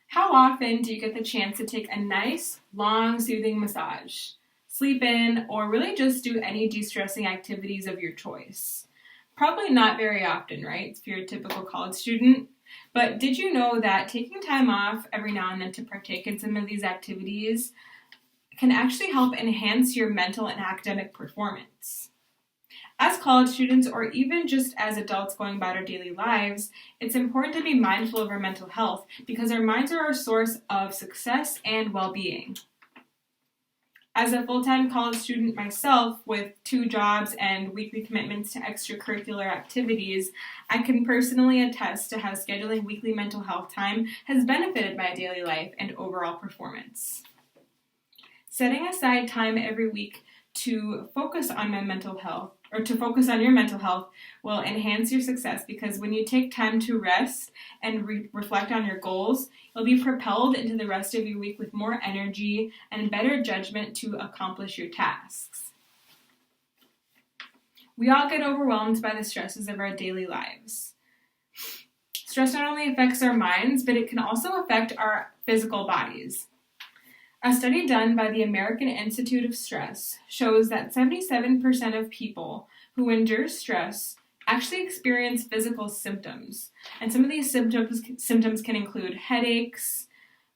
How often do you get the chance to take a nice, long, soothing massage, sleep in, or really just do any de-stressing activities of your choice? Probably not very often, right? If you're a typical college student. But did you know that taking time off every now and then to partake in some of these activities can actually help enhance your mental and academic performance? As college students, or even just as adults going about our daily lives, it's important to be mindful of our mental health because our minds are our source of success and well-being. As a full-time college student myself with 2 jobs and weekly commitments to extracurricular activities, I can personally attest to how scheduling weekly mental health time has benefited my daily life and overall performance. Setting aside time every week to focus on my mental health or to focus on your mental health will enhance your success because when you take time to rest and reflect on your goals, you'll be propelled into the rest of your week with more energy and better judgment to accomplish your tasks. We all get overwhelmed by the stresses of our daily lives. Stress not only affects our minds, but it can also affect our physical bodies. A study done by the American Institute of Stress shows that 77% of people who endure stress actually experience physical symptoms. And some of these symptoms can include headaches,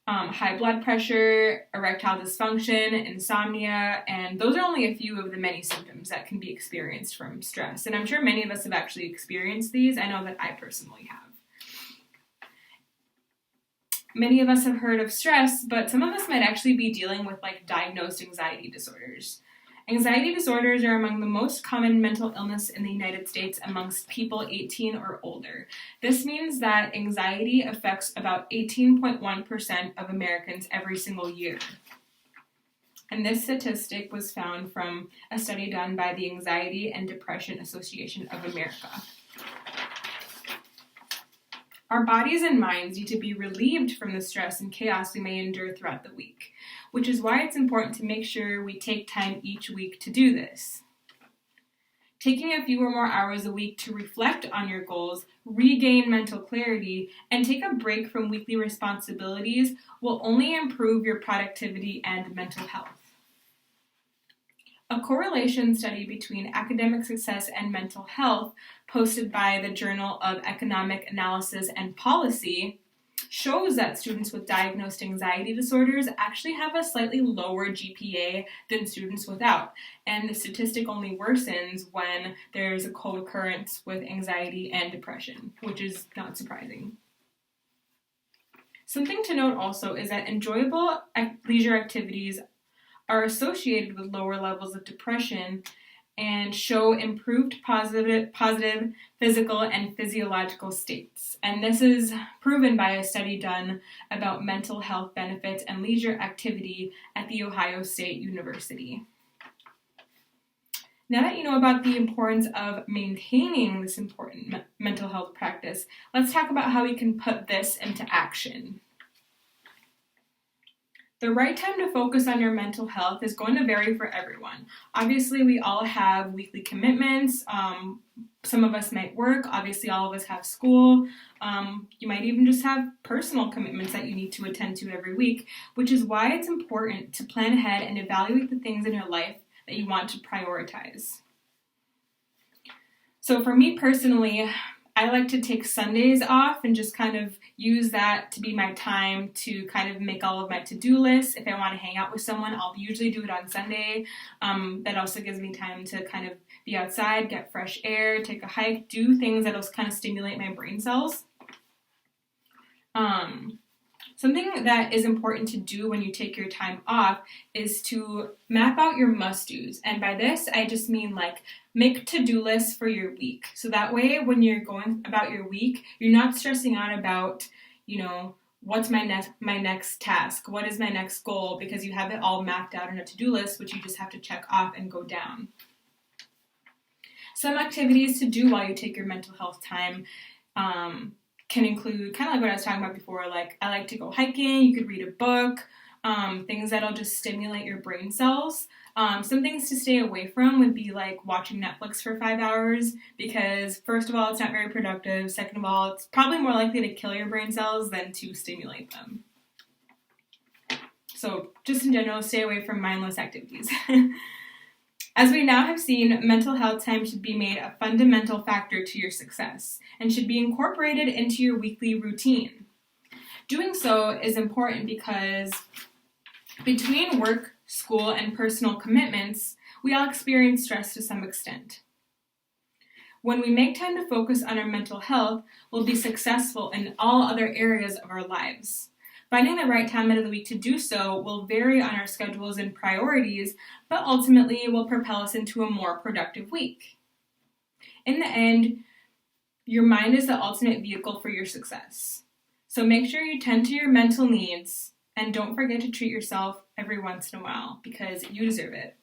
high blood pressure, erectile dysfunction, insomnia, and those are only a few of the many symptoms that can be experienced from stress. And I'm sure many of us have actually experienced these. I know that I personally have. Many of us have heard of stress, but some of us might actually be dealing with diagnosed anxiety disorders. Anxiety disorders are among the most common mental illness in the United States amongst people 18 or older. This means that anxiety affects about 18.1% of Americans every single year. And this statistic was found from a study done by the Anxiety and Depression Association of America. Our bodies and minds need to be relieved from the stress and chaos we may endure throughout the week, which is why it's important to make sure we take time each week to do this. Taking a few or more hours a week to reflect on your goals, regain mental clarity, and take a break from weekly responsibilities will only improve your productivity and mental health. A correlation study between academic success and mental health posted by the Journal of Economic Analysis and Policy shows that students with diagnosed anxiety disorders actually have a slightly lower GPA than students without. And the statistic only worsens when there's a co-occurrence with anxiety and depression, which is not surprising. Something to note also is that enjoyable leisure activities are associated with lower levels of depression and show improved positive physical and physiological states. And this is proven by a study done about mental health benefits and leisure activity at The Ohio State University. Now that you know about the importance of maintaining this important mental health practice, let's talk about how we can put this into action. The right time to focus on your mental health is going to vary for everyone. Obviously, we all have weekly commitments. Some of us might work. Obviously, all of us have school. You might even just have personal commitments that you need to attend to every week, which is why it's important to plan ahead and evaluate the things in your life that you want to prioritize. So for me personally, I like to take Sundays off and just kind of use that to be my time to kind of make all of my to-do lists. If I want to hang out with someone, I'll usually do it on Sunday. That also gives me time to kind of be outside, get fresh air, take a hike, do things that'll kind of stimulate my brain cells. Something that is important to do when you take your time off is to map out your must-dos. And by this, I just mean make to-do lists for your week. So that way, when you're going about your week, you're not stressing out about, what's my next task? What is my next goal? Because you have it all mapped out in a to-do list, which you just have to check off and go down. Some activities to do while you take your mental health time can include kind of like what I was talking about before. I like to go hiking. You could read a book, things that'll just stimulate your brain cells. Some things to stay away from would be watching Netflix for 5 hours because first of all, it's not very productive. Second of all, it's probably more likely to kill your brain cells than to stimulate them. So just in general, stay away from mindless activities. As we now have seen, mental health time should be made a fundamental factor to your success and should be incorporated into your weekly routine. Doing so is important because between work, school, and personal commitments, we all experience stress to some extent. When we make time to focus on our mental health, we'll be successful in all other areas of our lives. Finding the right time out of the week to do so will vary on our schedules and priorities, but ultimately will propel us into a more productive week. In the end, your mind is the ultimate vehicle for your success. So make sure you tend to your mental needs and don't forget to treat yourself every once in a while because you deserve it.